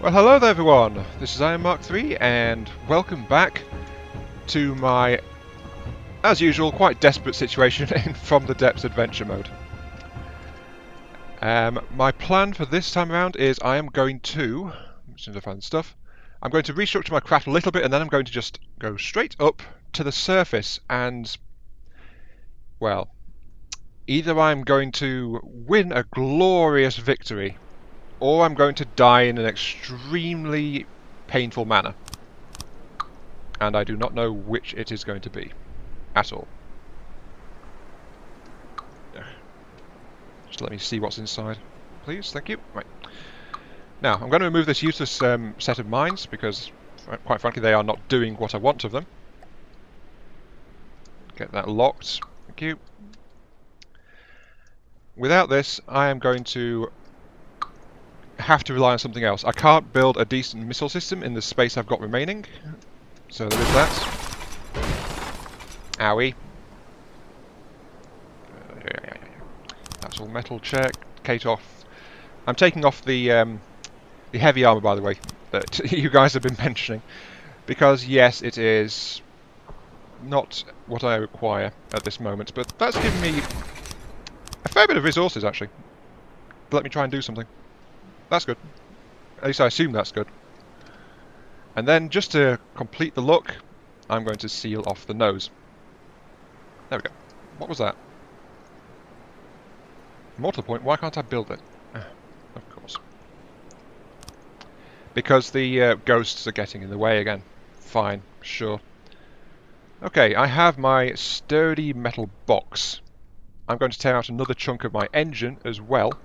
Well, hello there everyone, this is Iron Mark 3 and welcome back to my, as usual, quite desperate situation in From the Depths adventure mode. My plan for this time around is I am going to, as soon as I find the stuff, I'm going to restructure my craft a little bit and then I'm going to just go straight up to the surface and, well, either I'm going to win a glorious victory or I'm going to die in an extremely painful manner. And I do not know which it is going to be. At all. Just let me see what's inside. Please, thank you. Right. Now, I'm going to remove this useless set of mines, because, quite frankly, they are not doing what I want of them. Get that locked. Thank you. Without this, I am going to have to rely on something else. I can't build a decent missile system in the space I've got remaining, so there is that. Owie. That's all metal check. Kate off. I'm taking off the heavy armor, by the way, that you guys have been mentioning, because yes, it is not what I require at this moment, but that's given me a fair bit of resources actually. Let me try and do something. That's good. At least I assume that's good. And then, just to complete the look, I'm going to seal off the nose. There we go. What was that? Mortal point, why can't I build it? Of course. Because the ghosts are getting in the way again. Fine, sure. Okay, I have my sturdy metal box. I'm going to tear out another chunk of my engine as well,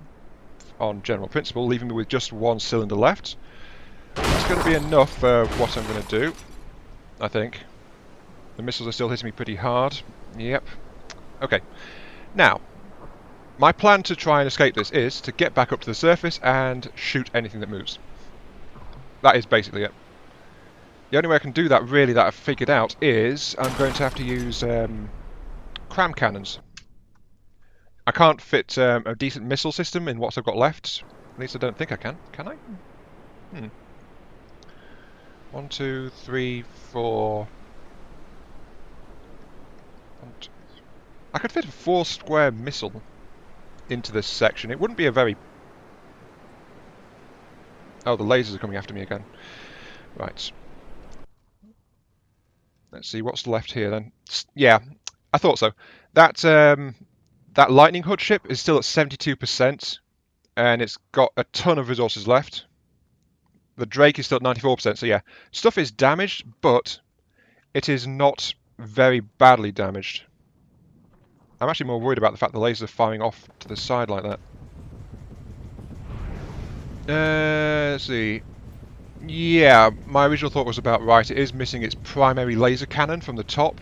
on general principle, leaving me with just one cylinder left. That's going to be enough for what I'm going to do, I think. The missiles are still hitting me pretty hard. Yep. Okay. Now, my plan to try and escape this is to get back up to the surface and shoot anything that moves. That is basically it. The only way I can do that, really, that I've figured out, is I'm going to have to use cram cannons. I can't fit a decent missile system in what I've got left. At least I don't think I can. Can I? 1, 2, 3, 4... I could fit a 4-square missile into this section. It wouldn't be a very... Oh, the lasers are coming after me again. Right. Let's see what's left here then. Yeah, I thought so. That Lightning Hood ship is still at 72%, and it's got a ton of resources left. The Drake is still at 94%, so yeah. Stuff is damaged, but it is not very badly damaged. I'm actually more worried about the fact the lasers are firing off to the side like that. Let's see. Yeah, my original thought was about right. It is missing its primary laser cannon from the top,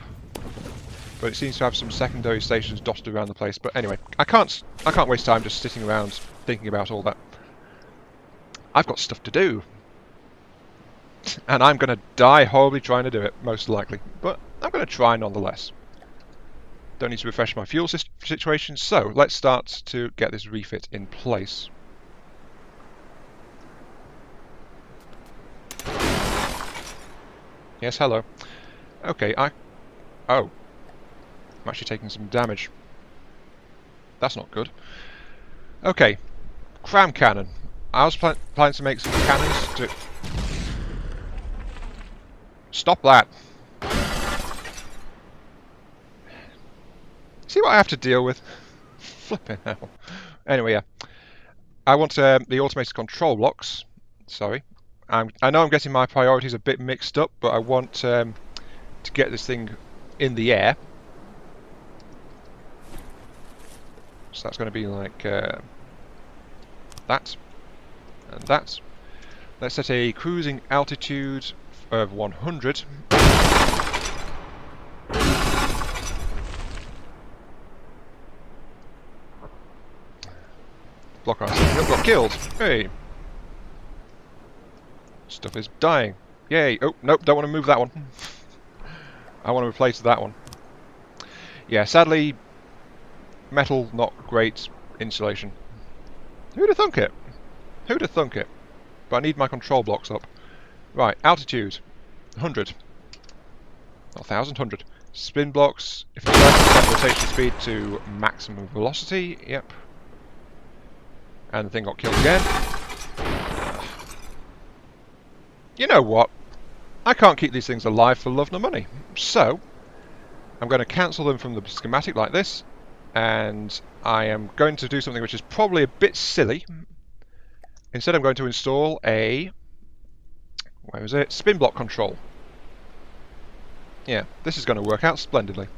but it seems to have some secondary stations dotted around the place. But anyway, I can't waste time just sitting around thinking about all that. I've got stuff to do, and I'm going to die horribly trying to do it, most likely. But I'm going to try nonetheless. Don't need to refresh my fuel situation, so let's start to get this refit in place. Yes, hello. Okay, oh. I'm actually taking some damage. That's not good. Okay, cram cannon. I was planning to make some cannons to... Stop that! See what I have to deal with? Flipping hell. Anyway, yeah. I want the automated control blocks. Sorry. I know I'm getting my priorities a bit mixed up, but I want to get this thing in the air. So that's going to be like that and that. Let's set a cruising altitude of 100. Block ourselves. Got killed. Hey. Stuff is dying. Yay. Oh, nope, don't want to move that one. I want to replace that one. Yeah, sadly, metal, not great insulation. Who'd have thunk it? Who'd have thunk it? but I need my control blocks up. Right, altitude, 100. Not 1,000, 100. Spin blocks, if I set rotation speed to maximum velocity, yep. And the thing got killed again. You know what? I can't keep these things alive for love nor money. So, I'm going to cancel them from the schematic like this, and I am going to do something which is probably a bit silly. Instead, I'm going to install a... where is it? Spin block control. Yeah, this is going to work out splendidly.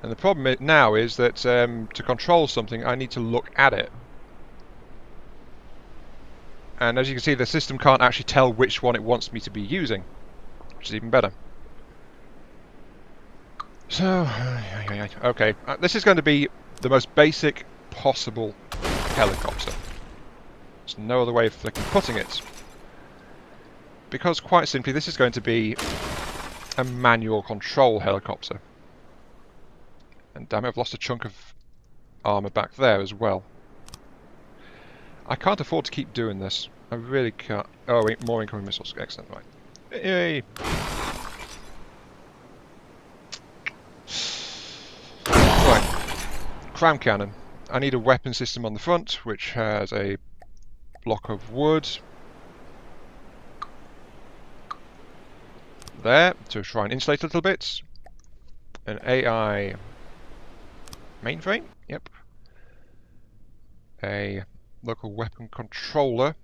And the problem now is that to control something, I need to look at it. And as you can see, the system can't actually tell which one it wants me to be using, which is even better. So, okay, this is going to be the most basic possible helicopter. There's no other way of putting it. Because quite simply, this is going to be a manual control helicopter. And damn it, I've lost a chunk of armour back there as well. I can't afford to keep doing this. I really can't. Oh, more incoming missiles. Excellent, right. Yay! Right. Cram cannon. I need a weapon system on the front, which has a block of wood. There, to try and insulate a little bit. An AI mainframe, yep. A local weapon controller.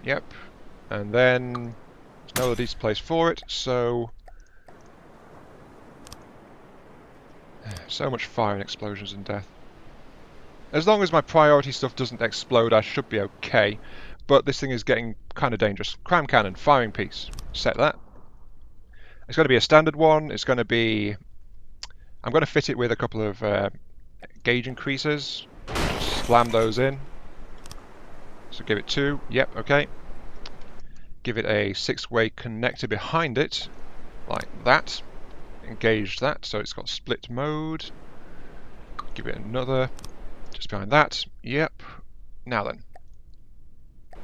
Yep. And then there's no other decent place for it, so much fire and explosions and death. As long as my priority stuff doesn't explode, I should be okay. But this thing is getting kind of dangerous. Cram cannon, firing piece. Set that. It's going to be a standard one. It's going to be... I'm going to fit it with a couple of gauge increasers. Just slam those in. So give it 2. Yep, okay. Give it a 6-way connector behind it, like that. Engage that, so it's got split mode. Give it another, just behind that. Yep. Now then.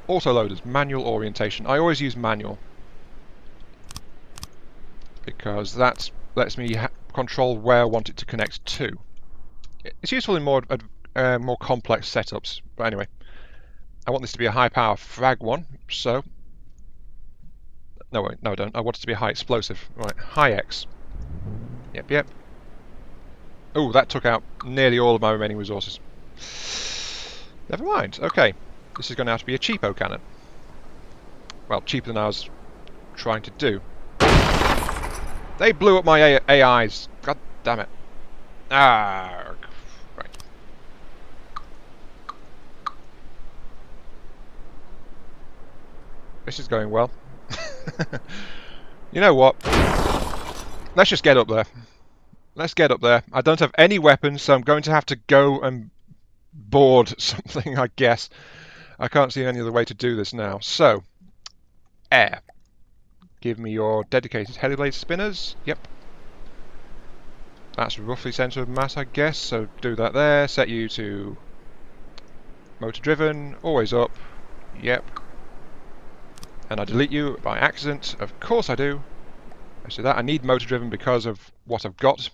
Autoloaders, manual orientation. I always use manual, because that lets me control where I want it to connect to. It's useful in more complex setups, but anyway. I want this to be a high power frag one, so... No, wait, no I don't. I want it to be a high explosive. Right, high X. Yep, yep. Oh, that took out nearly all of my remaining resources. Never mind, okay. This is going to have to be a cheapo cannon. Well, cheaper than I was trying to do. They blew up my AIs. God damn it. Ah, right. This is going well. You know what? Let's just get up there. Let's get up there. I don't have any weapons, so I'm going to have to go and board something, I guess. I can't see any other way to do this now. So, air. Give me your dedicated heliblade spinners. Yep. That's roughly centre of mass, I guess, so do that there. Set you to motor driven, always up. Yep. And I delete you by accident. Of course I do. I say that I need motor driven because of what I've got.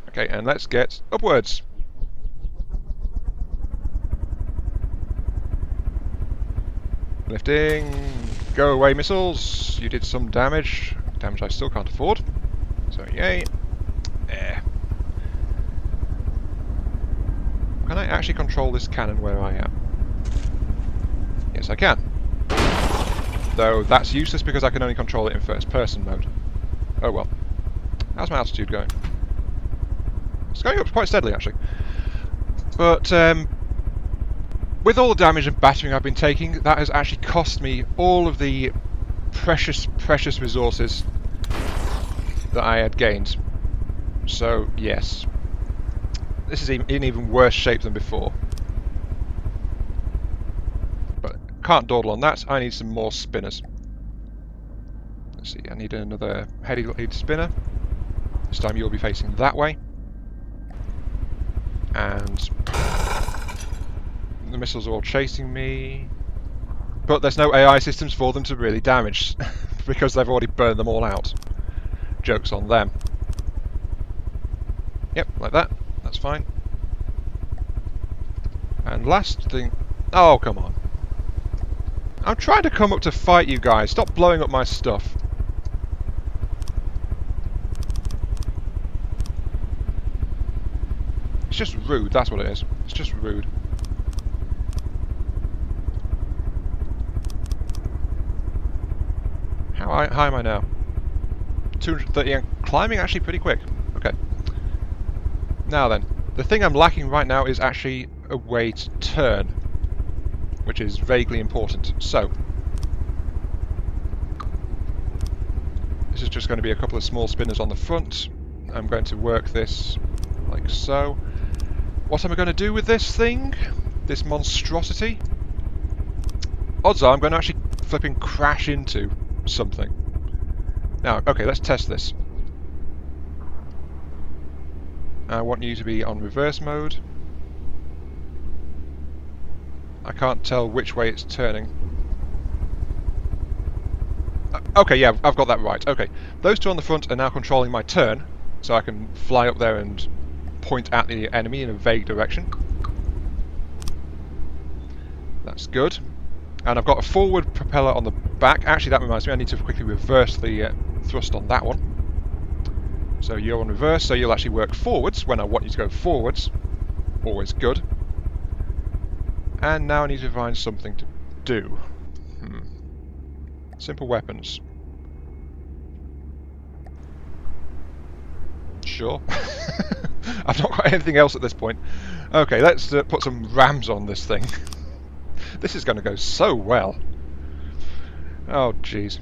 Okay, and let's get upwards. Lifting. Go away, missiles. You did some damage. Damage I still can't afford. So, yay. There. Can I actually control this cannon where I am? Yes, I can. Though that's useless because I can only control it in first-person mode. Oh well. How's my altitude going? It's going up quite steadily, actually. But, with all the damage and battering I've been taking, that has actually cost me all of the precious, precious resources that I had gained. So, yes. This is in even worse shape than before. But can't dawdle on that. I need some more spinners. Let's see, I need another heady lead spinner. This time you'll be facing that way. And the missiles are all chasing me. But there's no AI systems for them to really damage, because they've already burned them all out. Joke's on them. Yep, like that. That's fine. And last thing... Oh, come on. I'm trying to come up to fight you guys. Stop blowing up my stuff. It's just rude, that's what it is. It's just rude. How high am I now? 230, and climbing actually pretty quick. Okay. Now then, the thing I'm lacking right now is actually a way to turn, which is vaguely important. So, this is just going to be a couple of small spinners on the front. I'm going to work this like so. What am I going to do with this thing? This monstrosity? Odds are I'm going to actually flipping crash into something. Now, okay, let's test this. I want you to be on reverse mode. I can't tell which way it's turning. Okay, yeah, I've got that right. Okay, those two on the front are now controlling my turn, so I can fly up there and point at the enemy in a vague direction. That's good. And I've got a forward propeller on the back. Actually, that reminds me, I need to quickly reverse the thrust on that one. So you're on reverse, so you'll actually work forwards when I want you to go forwards. Always good. And now I need to find something to do. Simple weapons. Sure. I've not got anything else at this point. Okay, let's put some rams on this thing. This is going to go so well. Oh, jeez.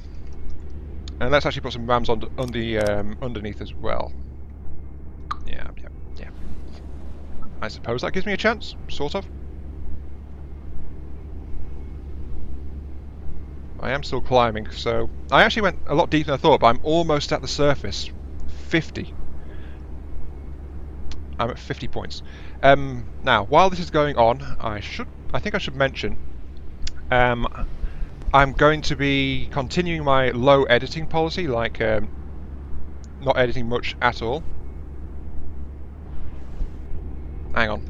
And let's actually put some rams on underneath as well. Yeah. I suppose that gives me a chance, sort of. I am still climbing, so... I actually went a lot deeper than I thought, but I'm almost at the surface. 50. I'm at 50 points. Now, while this is going on, I think I should mention... I'm going to be continuing my low editing policy, like not editing much at all. Hang on.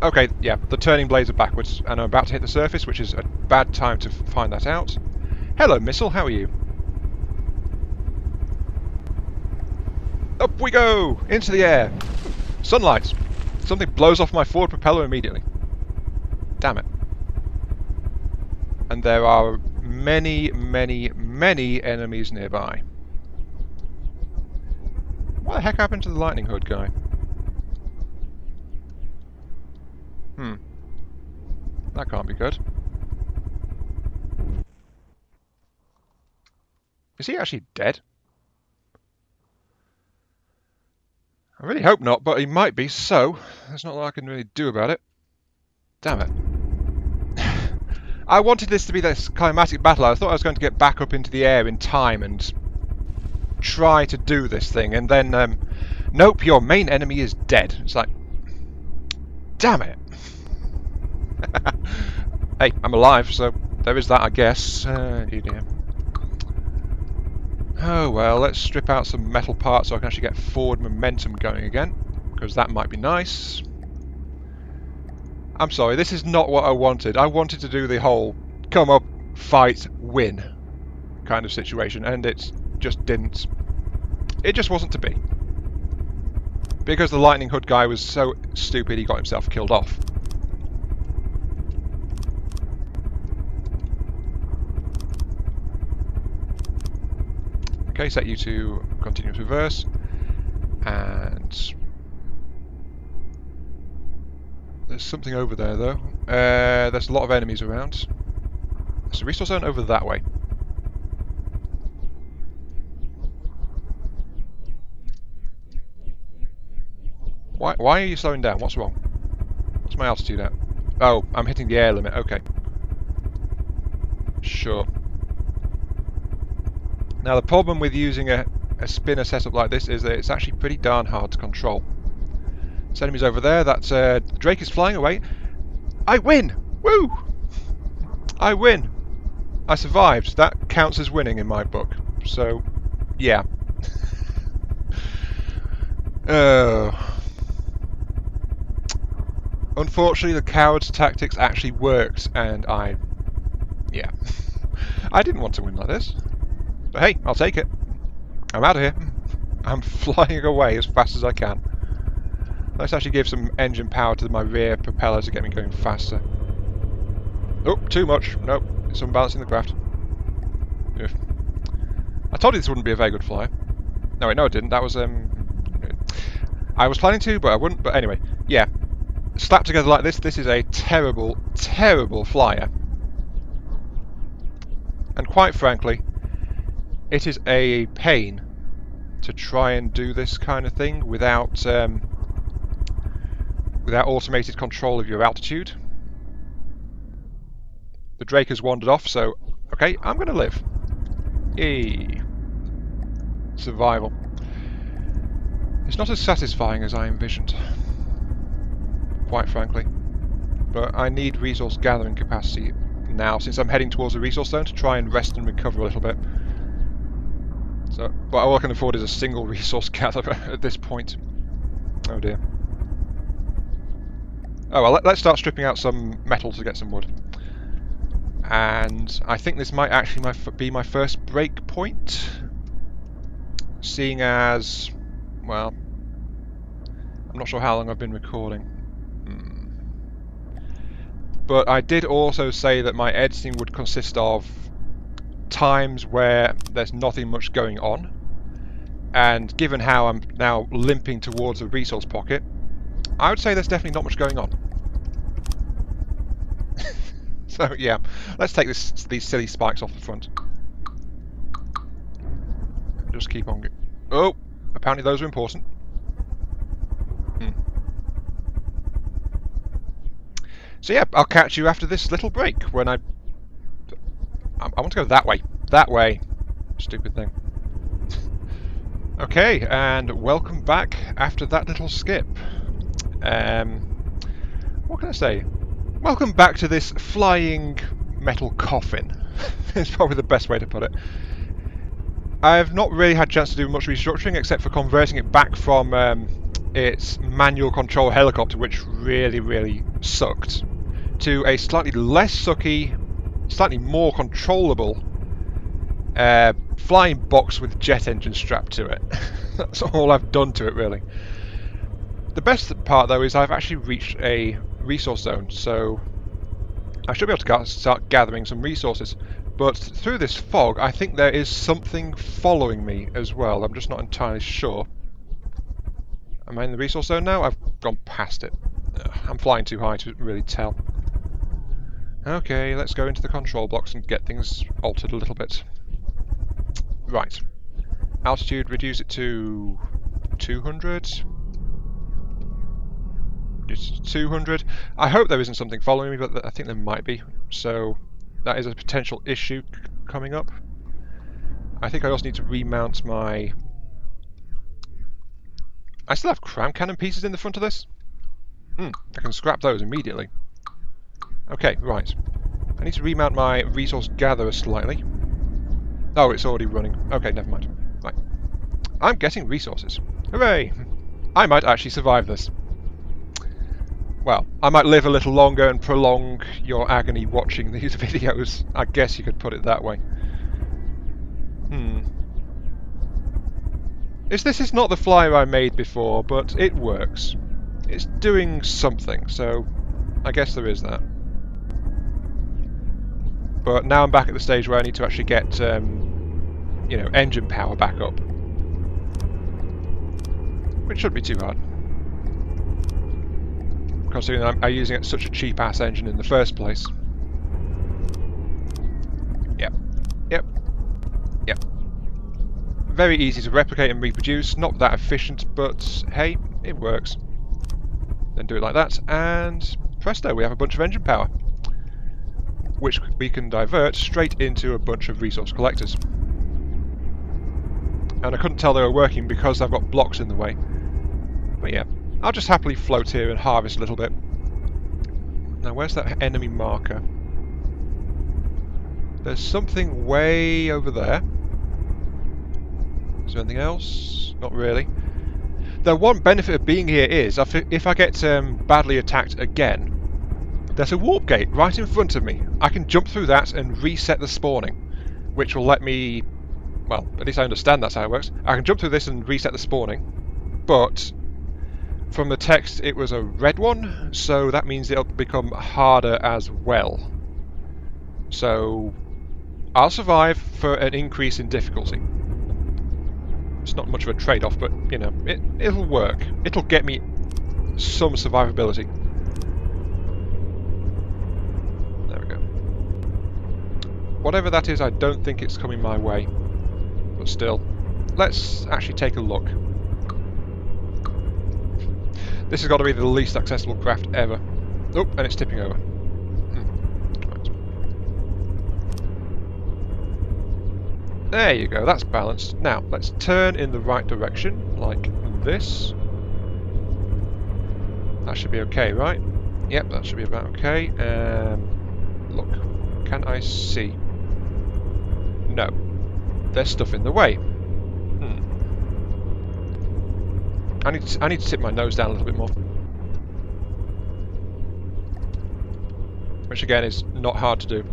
Okay, yeah, the turning blades are backwards, and I'm about to hit the surface, which is a bad time to find that out. Hello, missile, how are you? Up we go! Into the air! Sunlight! Something blows off my forward propeller immediately. Damn it. And there are many enemies nearby. What the heck happened to the lightning hood guy? That can't be good. Is he actually dead? I really hope not, but he might be, so there's not a lot I can really do about it. Damn it. I wanted this to be this climatic battle. I thought I was going to get back up into the air in time and try to do this thing, and then, nope, your main enemy is dead. It's like, damn it. Hey, I'm alive, so there is that, I guess. Oh dear. Oh well, let's strip out some metal parts so I can actually get forward momentum going again, because that might be nice. I'm sorry, this is not what I wanted. I wanted to do the whole come up, fight, win kind of situation, and it just didn't. It just wasn't to be. Because the lightning hood guy was so stupid he got himself killed off. Okay, set you to continuous reverse, and there's something over there though. There's a lot of enemies around. There's a resource zone over that way. Why are you slowing down? What's wrong? What's my altitude at? Oh, I'm hitting the air limit. Okay. Sure. Now the problem with using a spinner setup like this is that it's actually pretty darn hard to control. This enemy's over there, that Drake is flying away. I win! Woo! I win! I survived. That counts as winning in my book. So, yeah. Unfortunately, the coward's tactics actually worked, and yeah. I didn't want to win like this. But hey, I'll take it. I'm out of here. I'm flying away as fast as I can. Let's actually give some engine power to my rear propeller to get me going faster. Oh, too much. Nope, it's unbalancing the craft. Ugh. I told you this wouldn't be a very good flyer. No, wait, no, it didn't. That was I was planning to, but I wouldn't. But anyway, yeah. Slapped together like this, this is a terrible, terrible flyer. And quite frankly, it is a pain to try and do this kind of thing without without automated control of your altitude. The Drake has wandered off, so okay, I'm going to live. Yay. Survival. It's not as satisfying as I envisioned, quite frankly. But I need resource gathering capacity now, since I'm heading towards the resource zone, to try and rest and recover a little bit. So, but all I can afford is a single resource gatherer at this point. Oh dear. Oh well, let's start stripping out some metal to get some wood. And I think this might actually be my first break point, seeing as, well, I'm not sure how long I've been recording. But I did also say that my editing would consist of times where there's nothing much going on, and given how I'm now limping towards a resource pocket, I would say there's definitely not much going on. So yeah, let's take these silly spikes off the front. Just keep on going. Oh, apparently those are important. So yeah, I'll catch you after this little break when I want to go that way. That way. Stupid thing. Okay, and welcome back after that little skip. What can I say? Welcome back to this flying metal coffin. It's probably the best way to put it. I've not really had a chance to do much restructuring except for converting it back from its manual control helicopter, which really sucked, to a slightly less sucky, slightly more controllable flying box with jet engine strapped to it. That's all I've done to it, really. The best part, though, is I've actually reached a resource zone, so I should be able to start gathering some resources. But through this fog, I think there is something following me as well. I'm just not entirely sure. Am I in the resource zone now? I've gone past it. I'm flying too high to really tell. Okay, let's go into the control blocks and get things altered a little bit. Right. Altitude, reduce it to 200. Reduce it to 200. I hope there isn't something following me, but I think there might be. So that is a potential issue coming up. I think I also need to remount my... I still have cram cannon pieces in the front of this? I can scrap those immediately. Okay, right. I need to remount my resource gatherer slightly. Oh, it's already running. Okay, never mind. Right. I'm getting resources. Hooray! I might actually survive this. Well, I might live a little longer and prolong your agony watching these videos. I guess you could put it that way. This is not the flyer I made before, but it works. It's doing something, so I guess there is that. But now I'm back at the stage where I need to actually get, you know, engine power back up. Which shouldn't be too hard, considering I'm using such a cheap-ass engine in the first place. Yep. Very easy to replicate and reproduce, not that efficient, but hey, it works. Then do it like that, and presto, we have a bunch of engine power, which we can divert straight into a bunch of resource collectors. and I couldn't tell they were working because I've got blocks in the way. But yeah, I'll just happily float here and harvest a little bit. Now, where's that enemy marker? There's something way over there. Is there anything else? Not really. The one benefit of being here is, if I get badly attacked again, there's a warp gate right in front of me. I can jump through that and reset the spawning, which will let me... Well, at least I understand that's how it works. I can jump through this and reset the spawning, but from the text it was a red one, so that means it'll become harder as well. So I'll survive for an increase in difficulty. It's not much of a trade-off, but, you know, it'll work. It'll get me some survivability. There we go. Whatever that is, I don't think it's coming my way. But still, let's actually take a look. This has got to be the least accessible craft ever. Oh, and it's tipping over. There you go, that's balanced. Now, let's turn in the right direction, like this. That should be okay, right? Yep, that should be about okay. Look, can I see? No. There's stuff in the way. I need to tip my nose down a little bit more. Which again is not hard to do.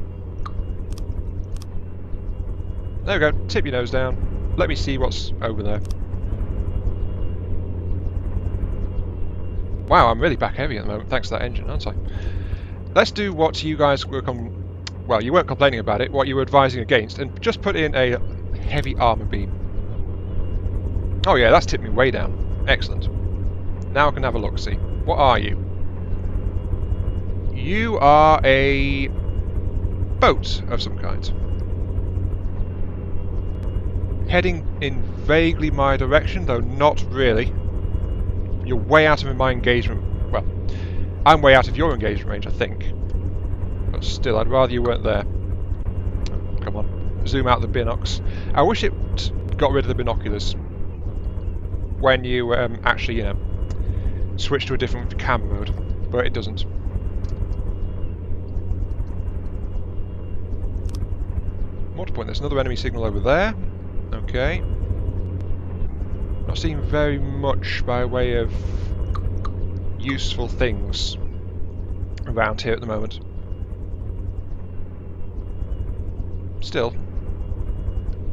There we go, tip your nose down. Let me see what's over there. Wow, I'm really back heavy at the moment, thanks to that engine, aren't I? Let's do what you guys were well, you weren't complaining about it, what you were advising against, and just put in a heavy armor beam. Oh yeah, that's tipped me way down. Excellent. Now I can have a look, see. What are you? You are a boat of some kind. Heading in vaguely my direction, though not really. You're way out of my engagement. Well, I'm way out of your engagement range, I think. But still, I'd rather you weren't there. Come on, zoom out the binocs. I wish it got rid of the binoculars when you actually, you know, switch to a different camera mode, but it doesn't. What point? There's another enemy signal over there. Okay. Not seeing very much by way of useful things around here at the moment. Still.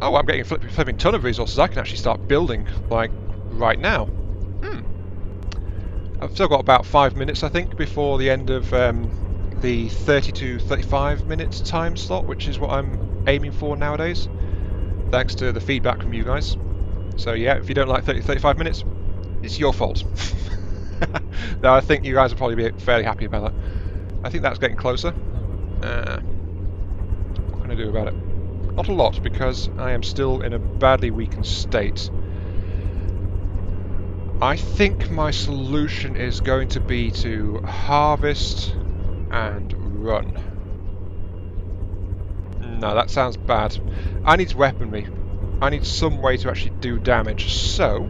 Oh, I'm getting a flipping ton of resources. I can actually start building, like, right now. I've still got about 5 minutes, I think, before the end of the 30 to 35 minutes time slot, which is what I'm aiming for nowadays. Thanks to the feedback from you guys. So yeah, if you don't like 30-35 minutes, it's your fault. No, I think you guys will probably be fairly happy about that. I think that's getting closer. What can I do about it? Not a lot, because I am still in a badly weakened state. I think my solution is going to be to harvest and run. No, that sounds bad. I need weaponry. I need some way to actually do damage, so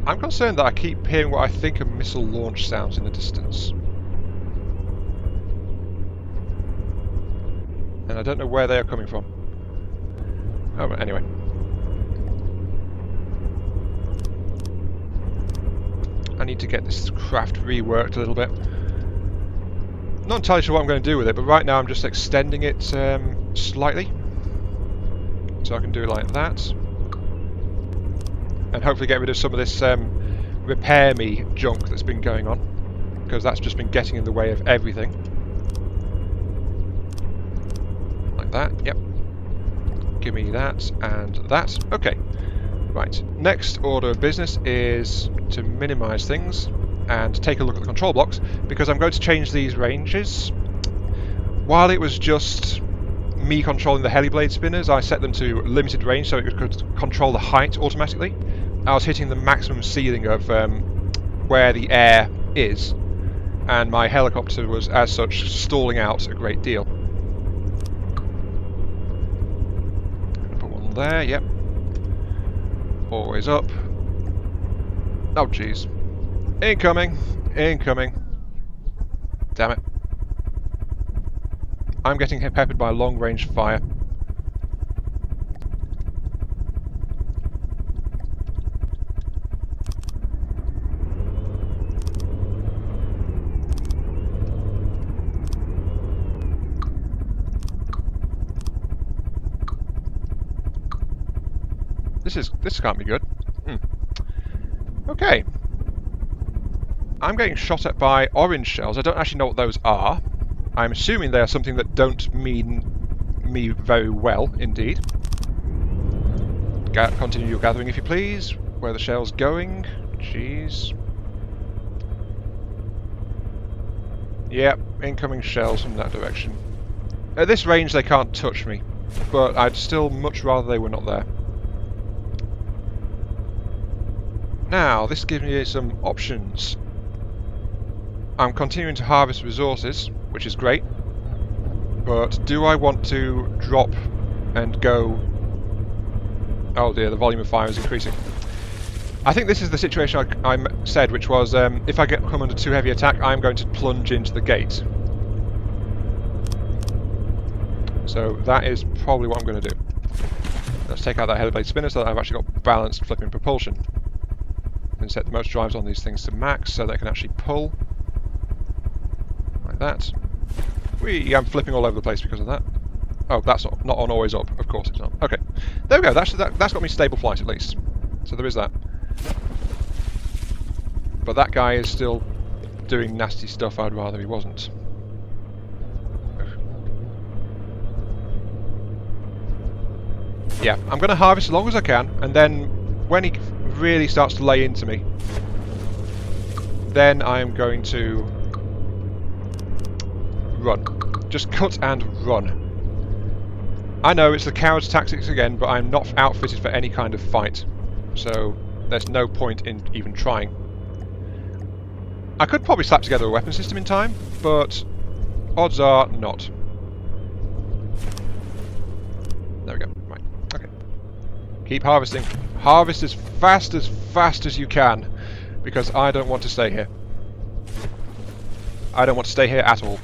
I'm concerned that I keep hearing what I think are missile launch sounds in the distance. And I don't know where they are coming from. Oh, but anyway. I need to get this craft reworked a little bit. Not entirely sure what I'm going to do with it, but right now I'm just extending it slightly. So I can do it like that. And hopefully get rid of some of this repair me junk that's been going on. Because that's just been getting in the way of everything. Like that, yep. Give me that and that. Okay. Right, next order of business is to minimise things and take a look at the control blocks, because I'm going to change these ranges. While it was just me controlling the heliblade spinners, I set them to limited range so it could control the height automatically. I was hitting the maximum ceiling of where the air is, and my helicopter was as such stalling out a great deal. there, yep. Always up. Oh, jeez. Incoming! Incoming! Damn it. I'm getting peppered by long-range fire. This can't be good. Okay. I'm getting shot at by orange shells. I don't actually know what those are. I'm assuming they are something that don't mean me very well, indeed. Continue your gathering, if you please. Where are the shells going? Jeez. Yep, incoming shells from that direction. At this range, they can't touch me, but I'd still much rather they were not there. Now, this gives me some options. I'm continuing to harvest resources, which is great, but do I want to drop and go... Oh dear, the volume of fire is increasing. I think this is the situation I said, which was if I come under too heavy attack, I'm going to plunge into the gate. So that is probably what I'm going to do. Let's take out that header blade spinner so that I've actually got balanced flipping propulsion. And set the motor drives on these things to max so they can actually pull. Like that. I'm flipping all over the place because of that. Oh, that's not on always up. Of course it's not. Okay. There we go. That's got me stable flight at least. So there is that. But that guy is still doing nasty stuff. I'd rather he wasn't. Yeah, I'm going to harvest as long as I can, and then when he really starts to lay into me, then I'm going to run. Just cut and run. I know it's the coward's tactics again, but I'm not outfitted for any kind of fight, so there's no point in even trying. I could probably slap together a weapon system in time, but odds are not. There we go. Right. Okay. Keep harvesting. Harvest as fast as you can, because I don't want to stay here. I don't want to stay here at all.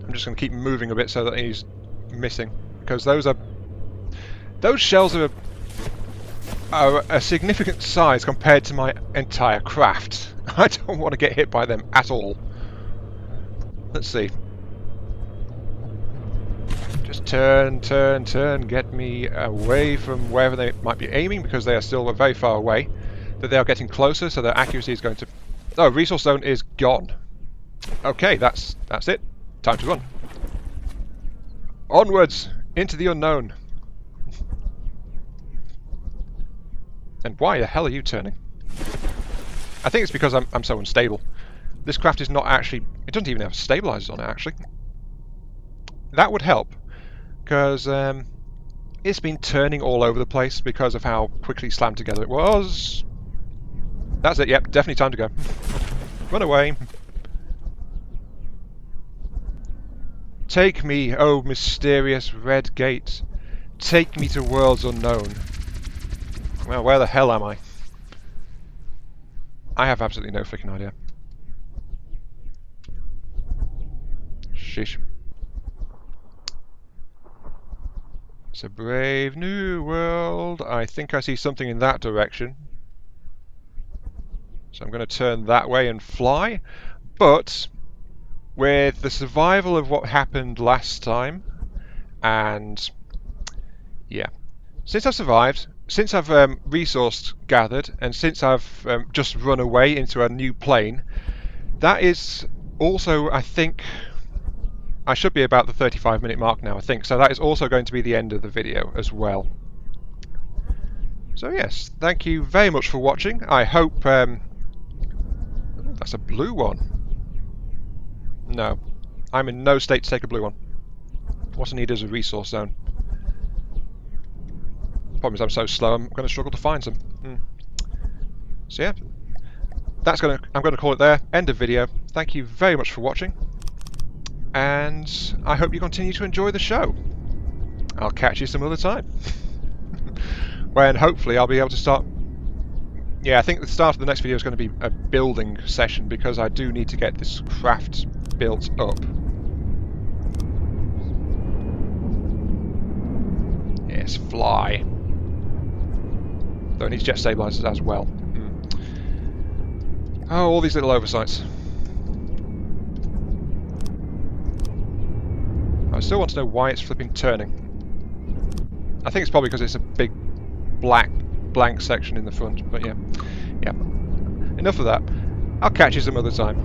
I'm just going to keep moving a bit so that he's missing, because those shells are a significant size compared to my entire craft. I don't want to get hit by them at all. Let's see. Just turn, get me away from wherever they might be aiming, because they are still very far away. That they are getting closer, so their accuracy is going to... Oh, resource zone is gone. Okay, that's it. Time to run. Onwards, into the unknown. And why the hell are you turning? I think it's because I'm so unstable. This craft is not actually... It doesn't even have stabilizers on it, actually. That would help, because it's been turning all over the place because of how quickly slammed together it was. That's it, yep, definitely time to go. Run away. Take me, oh mysterious red gate. Take me to worlds unknown. Well, where the hell am I? I have absolutely no freaking idea. Sheesh. It's a brave new world. I think I see something in that direction. So I'm going to turn that way and fly. But with the survival of what happened last time, and yeah, since I've survived, since I've resourced gathered, and since I've just run away into a new plane, that is also, I think, I should be about the 35-minute mark now, I think, so that is also going to be the end of the video as well. So yes, thank you very much for watching. I hope... that's a blue one. No, I'm in no state to take a blue one. What I need is a resource zone. Problem is I'm so slow, I'm going to struggle to find some. So yeah, I'm going to call it there. End of video. Thank you very much for watching, and I hope you continue to enjoy the show. I'll catch you some other time. When hopefully I'll be able to start... Yeah, I think the start of the next video is going to be a building session, because I do need to get this craft built up. Yes, fly. Though it needs jet stabilizers as well. Oh, all these little oversights. I still want to know why it's flipping turning. I think it's probably because it's a big black blank section in the front, but yeah. Enough of that. I'll catch you some other time.